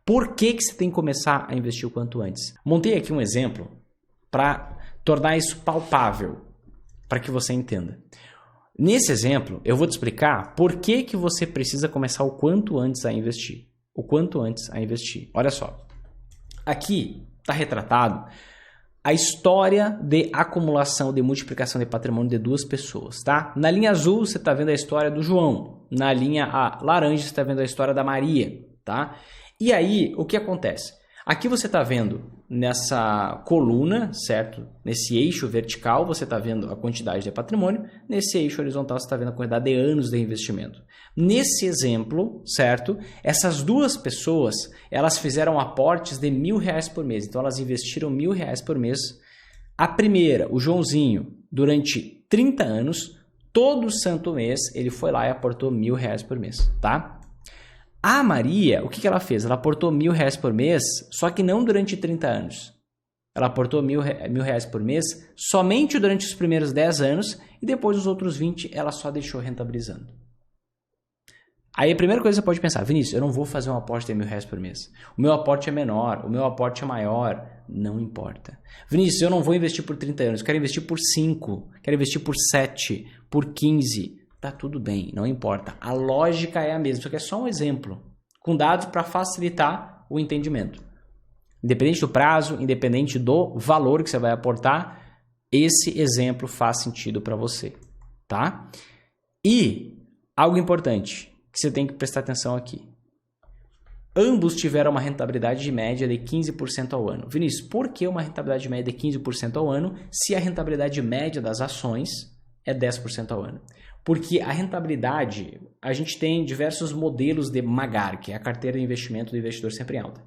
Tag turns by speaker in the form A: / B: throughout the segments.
A: Por que você tem que começar a investir o quanto antes? Montei aqui um exemplo para tornar isso palpável, para que você entenda. Nesse exemplo, eu vou te explicar por que você precisa começar o quanto antes a investir. O quanto antes a investir. Olha só. Aqui está retratado a história de acumulação, de multiplicação de patrimônio de duas pessoas, tá? Na linha azul você está vendo a história do João. Na linha laranja você está vendo a história da Maria, tá? E aí, o que acontece? Aqui você está vendo nessa coluna, certo? Nesse eixo vertical você está vendo a quantidade de patrimônio. Nesse eixo horizontal você está vendo a quantidade de anos de investimento. Nesse exemplo, certo? Essas duas pessoas, elas fizeram aportes de R$1.000 por mês. Então, elas investiram R$1.000 por mês. A primeira, o Joãozinho, durante 30 anos, todo santo mês, ele foi lá e aportou R$1.000 por mês, tá? A Maria, o que ela fez? Ela aportou R$1.000 por mês, só que não durante 30 anos. Ela aportou R$1.000 por mês somente durante os primeiros 10 anos e depois os outros 20 ela só deixou rentabilizando. Aí a primeira coisa que você pode pensar, Vinícius, eu não vou fazer um aporte de R$1.000 por mês. O meu aporte é menor, o meu aporte é maior. Não importa. Vinícius, eu não vou investir por 30 anos, eu quero investir por 5, quero investir por 7, por 15. Tá tudo bem, não importa. A lógica é a mesma, isso aqui é só um exemplo, com dados para facilitar o entendimento. Independente do prazo, independente do valor que você vai aportar, esse exemplo faz sentido para você, tá? E algo importante que você tem que prestar atenção aqui. Ambos tiveram uma rentabilidade de média de 15% ao ano. Vinícius, por que uma rentabilidade de média de 15% ao ano se a rentabilidade média das ações é 10% ao ano? Porque a rentabilidade, a gente tem diversos modelos de MAGAR, que é a carteira de investimento do investidor sempre em alta.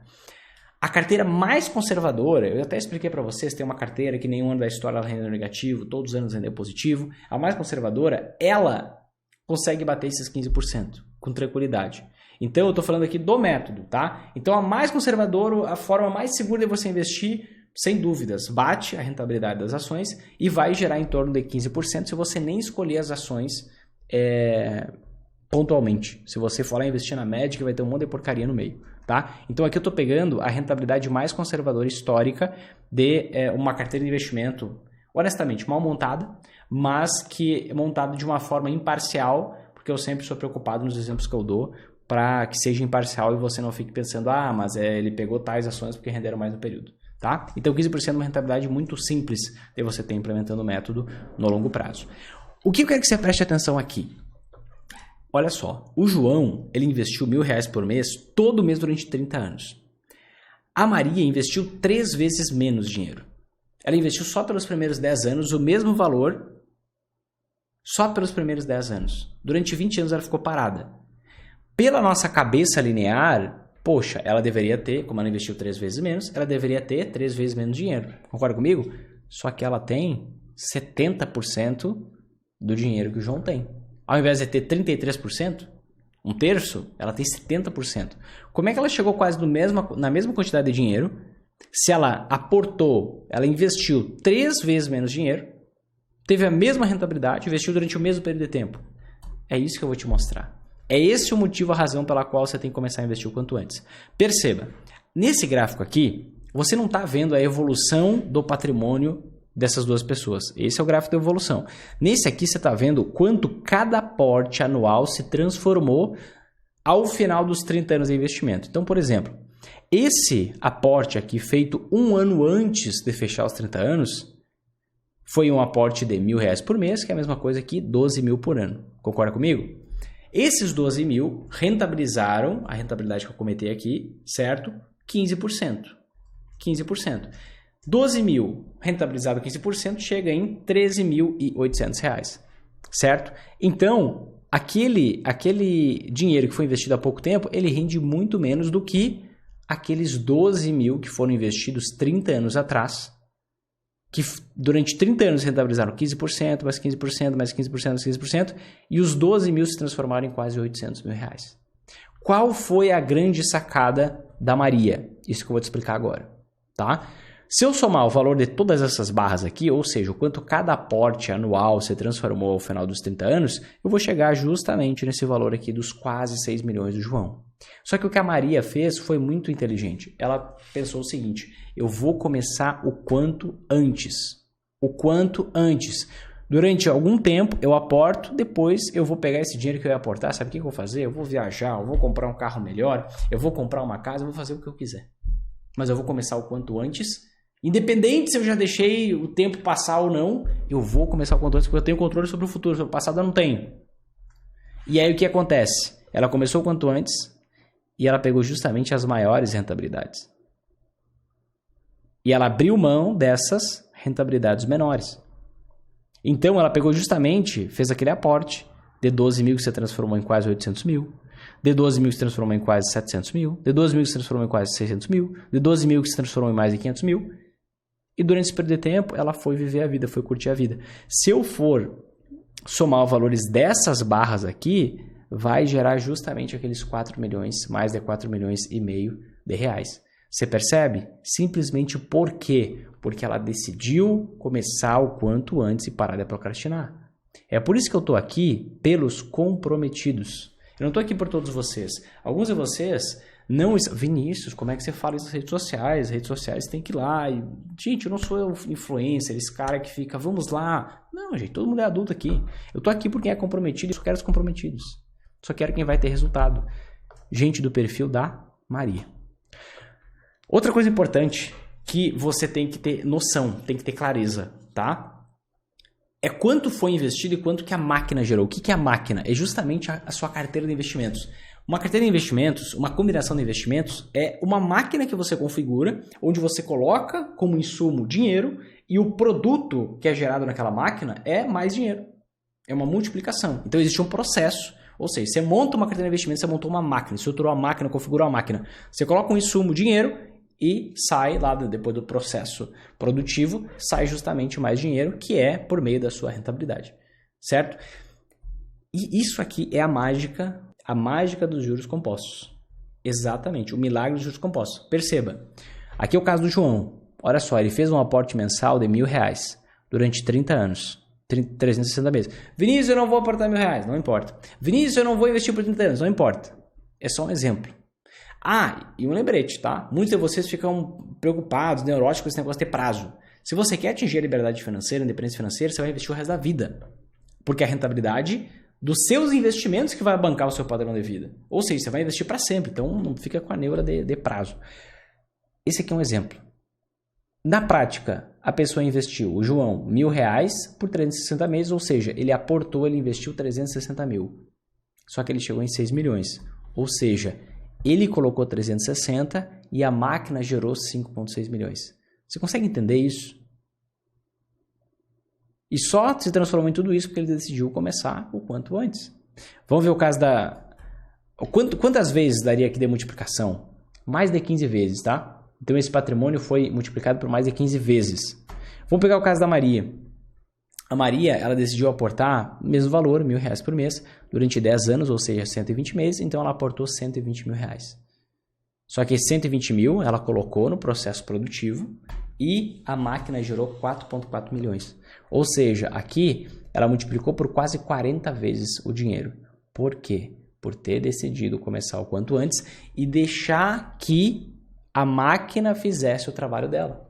A: A carteira mais conservadora, eu até expliquei para vocês, tem uma carteira que nenhum ano da história ela rendeu negativo, todos os anos rendeu positivo. A mais conservadora, ela consegue bater esses 15% com tranquilidade. Então eu estou falando aqui do método, tá? Então a mais conservadora, a forma mais segura de você investir, sem dúvidas, bate a rentabilidade das ações e vai gerar em torno de 15% se você nem escolher as ações pontualmente. Se você for lá investir na média, vai ter um monte de porcaria no meio, tá? Então aqui eu estou pegando a rentabilidade mais conservadora histórica de uma carteira de investimento, honestamente, mal montada, mas que é montada de uma forma imparcial, porque eu sempre sou preocupado nos exemplos que eu dou, para que seja imparcial e você não fique pensando, mas ele pegou tais ações porque renderam mais no período. Tá? Então 15% é uma rentabilidade muito simples de você ter implementando o método no longo prazo. O que eu quero que você preste atenção aqui? Olha só, o João ele investiu R$1.000 por mês todo mês durante 30 anos. A Maria investiu 3 vezes menos dinheiro. Ela investiu só pelos primeiros 10 anos o mesmo valor, só pelos primeiros 10 anos. Durante 20 anos ela ficou parada. Pela nossa cabeça linear, poxa, ela deveria ter, como ela investiu 3 vezes menos, ela deveria ter 3 vezes menos dinheiro. Concorda comigo? Só que ela tem 70% do dinheiro que o João tem. Ao invés de ter 33%, um terço, ela tem 70%. Como é que ela chegou quase na mesma quantidade de dinheiro se ela aportou, ela investiu 3 vezes menos dinheiro, teve a mesma rentabilidade, investiu durante o mesmo período de tempo? É isso que eu vou te mostrar. É esse o motivo, a razão pela qual você tem que começar a investir o quanto antes. Perceba, nesse gráfico aqui, você não está vendo a evolução do patrimônio dessas duas pessoas. Esse é o gráfico da evolução. Nesse aqui você está vendo quanto cada aporte anual se transformou ao final dos 30 anos de investimento. Então, por exemplo, esse aporte aqui feito um ano antes de fechar os 30 anos foi um aporte de R$1.000 por mês, que é a mesma coisa que 12 mil por ano. Concorda comigo? Esses 12 mil rentabilizaram, a rentabilidade que eu comentei aqui, certo? 15%. 15%. 12 mil rentabilizado 15% chega em R$13.800, certo? Então, aquele dinheiro que foi investido há pouco tempo, ele rende muito menos do que aqueles 12 mil que foram investidos 30 anos atrás, que durante 30 anos rentabilizaram 15%, mais 15%, mais 15%, mais 15%, e os 12 mil se transformaram em quase R$800 mil. Qual foi a grande sacada da Maria? Isso que eu vou te explicar agora, tá? Se eu somar o valor de todas essas barras aqui, ou seja, o quanto cada aporte anual se transformou ao final dos 30 anos, eu vou chegar justamente nesse valor aqui dos quase 6 milhões do João. Só que o que a Maria fez foi muito inteligente. Ela pensou o seguinte: eu vou começar o quanto antes. O quanto antes. Durante algum tempo eu aporto, depois eu vou pegar esse dinheiro que eu ia aportar, sabe o que eu vou fazer? Eu vou viajar, eu vou comprar um carro melhor, eu vou comprar uma casa, eu vou fazer o que eu quiser. Mas eu vou começar o quanto antes, independente se eu já deixei o tempo passar ou não, eu vou começar o quanto antes, porque eu tenho controle sobre o futuro, sobre o passado eu não tenho. E aí o que acontece? Ela começou o quanto antes e ela pegou justamente as maiores rentabilidades. E ela abriu mão dessas rentabilidades menores. Então, ela pegou justamente, fez aquele aporte de 12 mil que se transformou em quase 800 mil, de 12 mil que se transformou em quase 700 mil, de 12 mil que se transformou em quase 600 mil, de 12 mil que se transformou em mais de 500 mil. E durante esse período de tempo, ela foi viver a vida, foi curtir a vida. Se eu for somar os valores dessas barras aqui, vai gerar justamente aqueles 4 milhões, mais de 4 milhões e meio de reais. Você percebe? Simplesmente por quê? Porque ela decidiu começar o quanto antes e parar de procrastinar. É por isso que eu estou aqui pelos comprometidos. Eu não estou aqui por todos vocês. Alguns de vocês não... Vinícius, como é que você fala isso nas redes sociais? As redes sociais tem que ir lá. E... Gente, eu não sou influencer, esse cara que fica, vamos lá. Não, gente, todo mundo é adulto aqui. Eu estou aqui por quem é comprometido e só quero os comprometidos. Só quero quem vai ter resultado. Gente do perfil da Maria. Outra coisa importante que você tem que ter noção, tem que ter clareza, tá? É quanto foi investido e quanto que a máquina gerou. O que é a máquina? É justamente a sua carteira de investimentos. Uma carteira de investimentos, uma combinação de investimentos, é uma máquina que você configura, onde você coloca como insumo dinheiro e o produto que é gerado naquela máquina é mais dinheiro. É uma multiplicação. Então existe um processo. Ou seja, você monta uma carteira de investimento, você montou uma máquina, estruturou a máquina, configurou a máquina. Você coloca um insumo dinheiro e sai lá, depois do processo produtivo, sai justamente mais dinheiro, que é por meio da sua rentabilidade, certo? E isso aqui é a mágica dos juros compostos. Exatamente, o milagre dos juros compostos. Perceba, aqui é o caso do João. Olha só, ele fez um aporte mensal de R$1.000 durante 30 anos. 360 meses. Vinícius, eu não vou aportar R$1.000, não importa. Vinícius, eu não vou investir por 30 anos, não importa. É só um exemplo. Ah, e um lembrete, tá? Muitos de vocês ficam preocupados, neuróticos com esse negócio de ter prazo. Se você quer atingir a liberdade financeira, a independência financeira, você vai investir o resto da vida. Porque a rentabilidade dos seus investimentos que vai bancar o seu padrão de vida. Ou seja, você vai investir para sempre, então não fica com a neura de prazo. Esse aqui é um exemplo. Na prática, a pessoa investiu, o João, R$1.000 por 360 meses, ou seja, ele aportou, ele investiu 360 mil. Só que ele chegou em 6 milhões. Ou seja, ele colocou 360 e a máquina gerou 5,6 milhões. Você consegue entender isso? E só se transformou em tudo isso porque ele decidiu começar o quanto antes. Vamos ver o caso da... Quantas vezes daria aqui de multiplicação? Mais de 15 vezes, tá? Então esse patrimônio foi multiplicado por mais de 15 vezes. Vamos pegar o caso da Maria. A Maria, ela decidiu aportar o mesmo valor, R$1.000 por mês, durante 10 anos, ou seja, 120 meses, então ela aportou R$120 mil. Só que esses 120 mil ela colocou no processo produtivo e a máquina gerou 4,4 milhões. Ou seja, aqui ela multiplicou por quase 40 vezes o dinheiro. Por quê? Por ter decidido começar o quanto antes e deixar que a máquina fizesse o trabalho dela.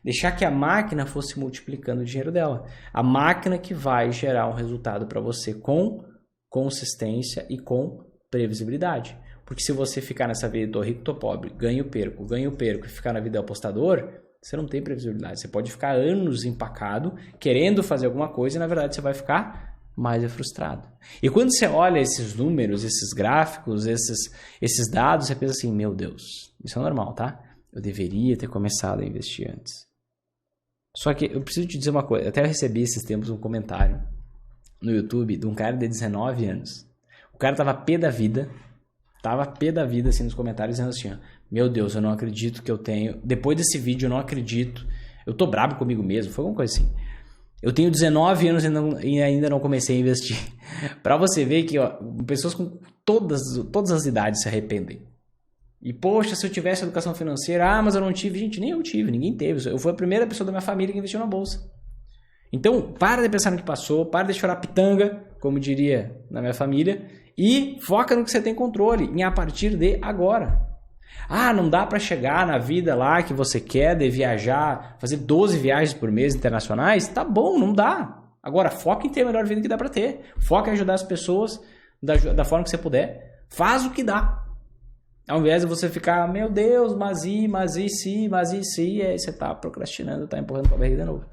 A: Deixar que a máquina fosse multiplicando o dinheiro dela. A máquina que vai gerar um resultado para você com consistência e com previsibilidade. Porque se você ficar nessa vida, tô rico, tô pobre, ganho, perco, e ficar na vida apostador, você não tem previsibilidade. Você pode ficar anos empacado, querendo fazer alguma coisa e na verdade você vai ficar mais frustrado. E quando você olha esses números, esses gráficos, esses dados, você pensa assim, meu Deus, isso é normal, tá? Eu deveria ter começado a investir antes. Só que eu preciso te dizer uma coisa. Até eu recebi esses tempos um comentário no YouTube de um cara de 19 anos. O cara tava pé da vida assim nos comentários, dizendo assim, meu Deus, eu não acredito que eu tenho... Depois desse vídeo eu não acredito. Eu tô brabo comigo mesmo. Foi alguma coisa assim. Eu tenho 19 anos e ainda não comecei a investir. Para você ver que pessoas com todas as idades se arrependem. E, poxa, se eu tivesse educação financeira, mas eu não tive. Gente, nem eu tive, ninguém teve. Eu fui a primeira pessoa da minha família que investiu na bolsa. Então, para de pensar no que passou, para de chorar pitanga, como diria na minha família, E foca no que você tem controle, em a partir de agora. Ah, não dá para chegar na vida lá que você quer, de viajar, fazer 12 viagens por mês internacionais? Tá bom, não dá. Agora, foca em ter a melhor vida que dá para ter. Foca em ajudar as pessoas da forma que você puder. Faz o que dá. Ao invés de você ficar, meu Deus, mas e se, aí você tá procrastinando, tá empurrando com a barriga de novo.